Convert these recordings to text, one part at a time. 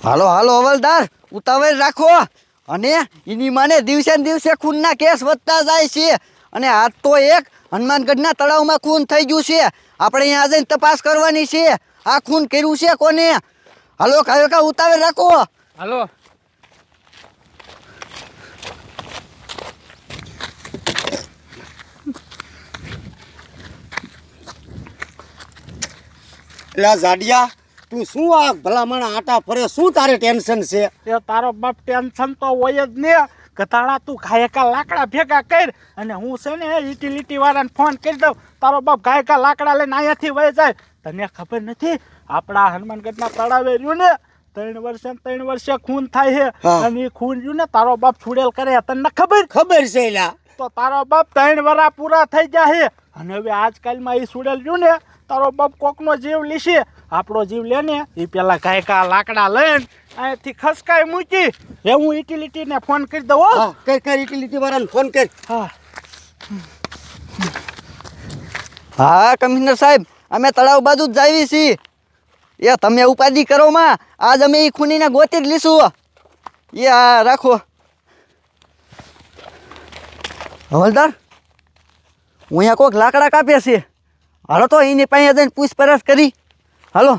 હાલો હાલો હવલદાર, ઉતાવળ રાખો. અને એની માને દિવસે ને દિવસે ખૂનના કેસ વધતા જાય છે. અને આજ તો એક હનુમાનગઢના તળાવમાં ખૂન થઈ ગયું છે. આપણે અહીંયા જઈને તપાસ કરવાની છે. આ ખૂન કર્યું છે કોને? હાલો કાયો ઉતાવળ રાખો. હાલો. એટલે જાડિયા, તું શું આ ભલામણ આટા ફરે? શું તારે ટેન્શન છે? એ તારો બાપ ટેન્શન તો હોય જ ને. કતાળા તું ગાયકા લાકડા ભેગા કર અને હું છે ને યુટિલિટી વાળાને ફોન કરી દઉં. તારો બાપ ગાયકા લાકડા લઈને અહીંયાથી વહી જાય. તને ખબર નથી આપણા હનુમાનગઢના તળાવે રહ્યું ને 3 વર્ષે ખૂન થાય છે. અને એ ખૂન રહ્યું ને તારો બાપ છોડેલ કરે. તને ખબર છે એલા. તો તારો બાપ 3 વર્ષ પૂરા થઈ જાય. અને હવે આજકાલમાં એ છોડેલ રહ્યું ને તારો બાપ કોકનો જીવ લેશે. આપણો જીવ લે ને એ પેલા ગાયકા લાકડા લઈને અહીંયાથી ખસકાઈ મૂકી. હવે હું યુટિલિટીને ફોન કરી દઉં. હા, કર યુટિલિટી વાળાને ફોન કર. હા હા કમિશનર સાહેબ, અમે તળાવ બાજુ જ જાવી છીએ. એ તમે ઉપાધિ કરો માં, આજ અમે એ ખૂનીને ગોતી જ લીશું. એ આ રાખો. હવલદાર, હું અહીંયા કોઈક લાકડા કાપે છે. હાલો તો એની પાસે જઈને પૂછપરછ કરી. હાલો.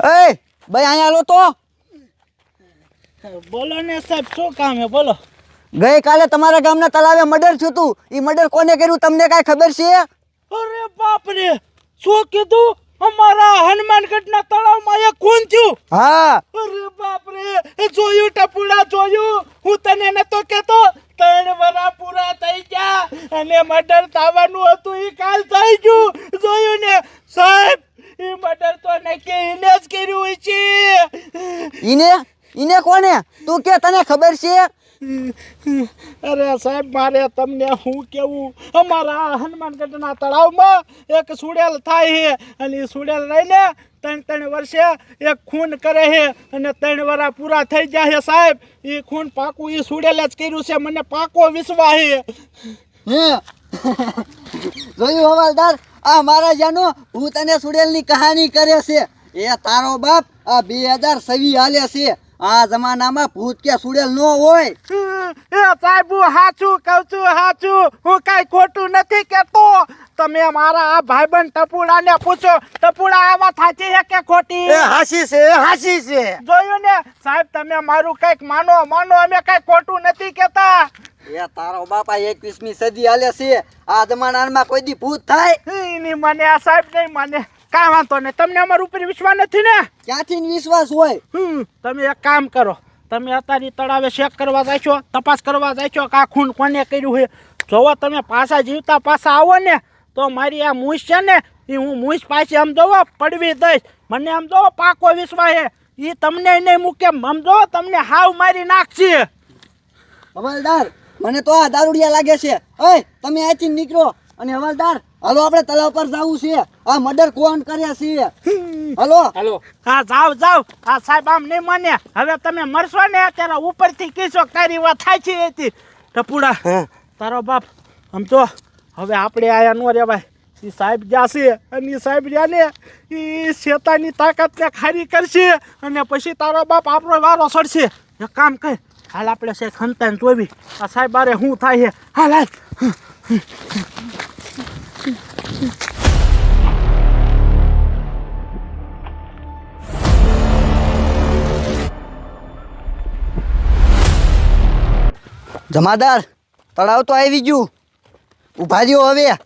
એ ભાઈ અહીંયા હાલો તો. બોલો ને સાહેબ, શું કામ હે? બોલો. ગઈકાલે તમારા ગામના તળાવે મર્ડર થયું હતું. એ મર્ડર કોને કર્યું તમને કાંઈ ખબર છે? અરે બાપ રે, શું કીધું? અમારા હનુમાનગઢના તળાવમાં એક ખૂન થયું. હા. અરે બાપ રે, જોયું ટપુડા જોયું. હું તને નતો કેતો 3 વર્ષ પૂરા થઈ ગયા અને મર્ડર થવાનું હતું એ કાલ થઈ ગયું. જોયું ને સાહેબ, એ મર્ડર તો નક્કી એને જ કર્યું હોય છે. ઈને કોને? તું કે તને ખબર છે? અરે સાહેબ, મારે તમને શું કેવું? અમારા હનુમાનગઢના તળાવમાં એક સુડેલ થાય છે અને એ સુડેલ રહીને 3 વર્ષે એક ખૂન કરે છે અને 3 વર્ષ પૂરા થઈ ગયા છે. સાહેબ, એ ખૂન પાકું એ સુડેલ જ કર્યું છે. મને પાકો વિશ્વાસ છે. જોયું હવાલદાર, આ મારા જાનો હું તને સુડેલની કહાની કરે છે. એ તારો બાપ આ 2026 હાલે છે. આ જમાનામાં ભૂત કે સુડેલ ન હોય. એ સાહેબ, હું સાચું કહું છું, સાચું. હું કાંઈ ખોટું નથી કેતો. તમે મારા આ ભાઈબંધ ટપુડાને પૂછો, ટપુડા આ વાત સાચી છે કે ખોટી? એ હાસી છે, હાસી છે. જોયું ને સાહેબ, તમે મારું કઈક માનો. અમે કઈ ખોટું નથી કેતા. એ તારો બાપા 21મી સદી હાલે છે. આ જમાનામાં કોઈ દી ભૂત થાય? નહીં મને આ સાહેબ નહીં મને. કાંઈ વાંધો નહીં. તમને અમારા ઉપર વિશ્વાસ નથી ને? ક્યાંથી વિશ્વાસ હોય? તમે એક કામ કરો, તમે અત્યારે તળાવે ચેક કરવા જાય છો, તપાસ કરવા જાય છો કે આ ખૂન કોને કર્યું છે. જોવો તમે પાછા જીવતા પાછા આવો ને તો મારી આ મૂછ છે ને એ હું મૂછ પાછી આમ જોવો પડવી દઈશ. મને આમ જોવો પાકો વિશ્વાસ છે. એ તમને નહીં મૂકે. આમ જોવો તમને હાવ મારી નાખશે. હવાલદાર, મને તો આ દારૂડિયા લાગે છે. ઓય તમે અહીંથી નીકળો. અને હવાલદાર, હાલો આપણે તળાવ પર જવું છે. આ મર્ડર કોણ કર્યા છે? હાલો. હા જાવ. હા સાહેબ, આમ નહીં માને. હવે તમે મરશો ને ત્યારે ઉપરથી કીશો તારી વાત થાય છે એથી. ટપુડા, તારો બાપ આમ તો હવે આપણે આયા નો રેવાય. એ સાહેબ જાશે અને એ સાહેબ રહ્યા ને એ શેતાની તાકાતને ખારી કરશે અને પછી તારો બાપ આપણો વારો સડશે. એક કામ કર, હાલ આપણે છે ખંતાને જોવી આ સાહેબ બારે શું થાય છે. હાલ. જમાદાર, તળાવ તો આવી ગયું. ઉભા રહ્યો. હવે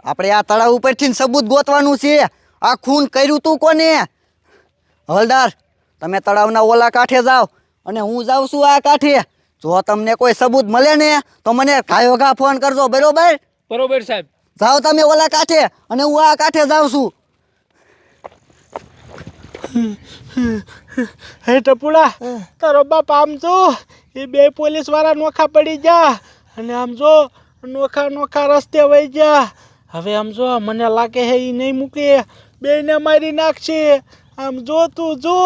આપણે આ તળાવ ઉપરથી સબૂત ગોતવાનું છે. આ ખૂન કર્યું તું કોને? હવલદાર, તમે તળાવના ઓલા કાંઠે જાઓ અને હું જાઉં છું આ કાંઠે. જો તમને કોઈ સબૂત મળે ને તો મને ઘા ફોન કરજો. બરોબર? બરોબર સાહેબ. જાઓ તમે ઓલા કાંઠે અને હું આ કાંઠે જાઉં છું. હે ટપુડા, તારો બાપ આમ જો એ 2 પોલીસ વાળા નોખા પડી ગયા અને આમ જો નોખા રસ્તે વહી ગયા. હવે આમ જો મને લાગે છે એ નહીં મૂકે, 2ને મારી નાખશે. આમ જો તું જો.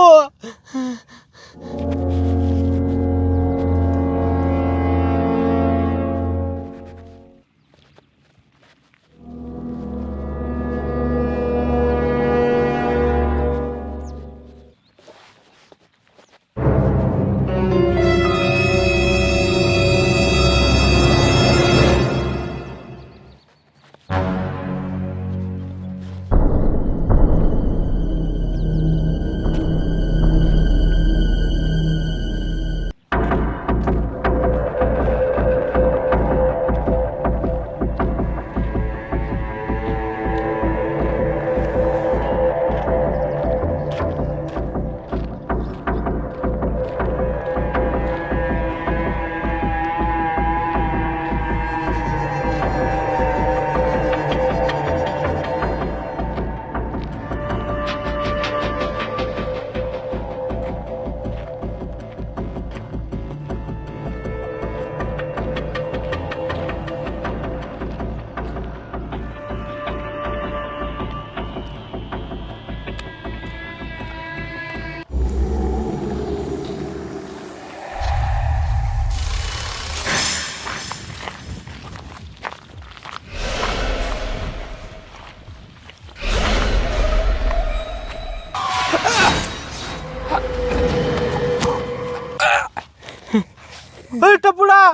એ ટપુડા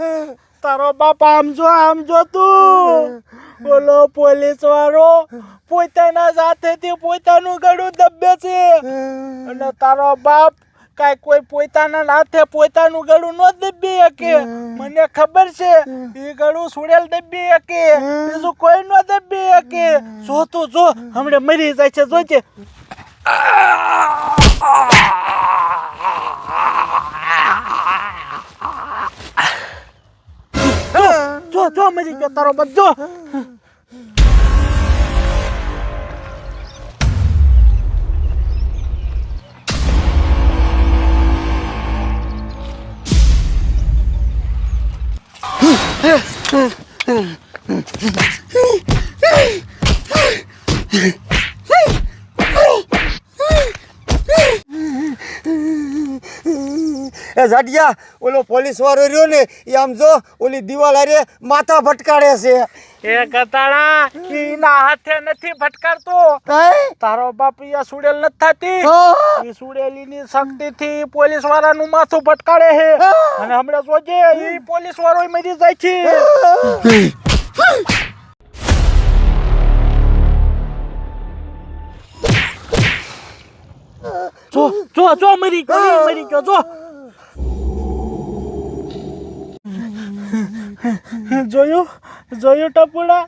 તારો બાપ આમ જો તું બોલો પોલીસ વાળો પોતાના સાથેથી પોતાનું ગળું દબે છે અને તારો બાપ કાંઈ કોઈ પોતાના હાથે પોતાનું ગળું ન દબી શકે મને ખબર છે એ ગળું સુડેલ દબી શકે બીજું કોઈ ન દબી શકે જો તું જો હમણાં મરી જાય છે જોજે જો મરી ગયો તારો બાપ જો એ જાડિયા ઓલો પોલીસ વાળો રહ્યો ને એ આમ જો ઓલી દિવાલ હારે માથા ભટકાડે છે એ ગતાડા એના હાથે નથી ભટકારતો તારો બાપ યા સુડેલ નથી થતી એ સુડેલીની શક્તિથી પોલીસ વાળાનું માથું ભટકાડે છે અને હમણાં જોજે એ પોલીસ વાળો મરી જાય છે જો મરી ગયો જો જોયું ટપુડા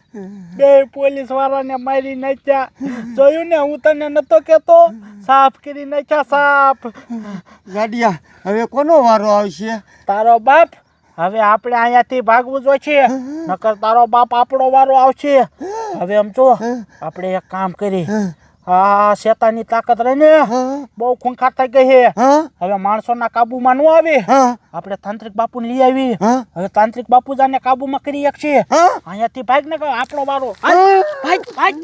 બે પોલીસ વાળાને મારી નાખ્યા જોયું ને હું તને નતો કેતો સાફ કરી નાખ્યા સાફ જાડિયા હવે કોનો વારો આવશે તારો બાપ હવે આપણે અહીંયાથી ભાગવું જોઈશે નકર તારો બાપ આપણો વારો આવશે હવે આમ જો આપણે એક કામ કરી હા શેતાની તાકાત રહીને બહુ ખૂંખાર થઈ ગઈ છે હવે માણસોના કાબુમાં ન આવે આપણે તાંત્રિક બાપુને લઈ આવી હવે તાંત્રિક બાપુ જાને કાબુમાં કરી શકશે અહીંયાથી ભાગ ને આપણો વારો ભાગ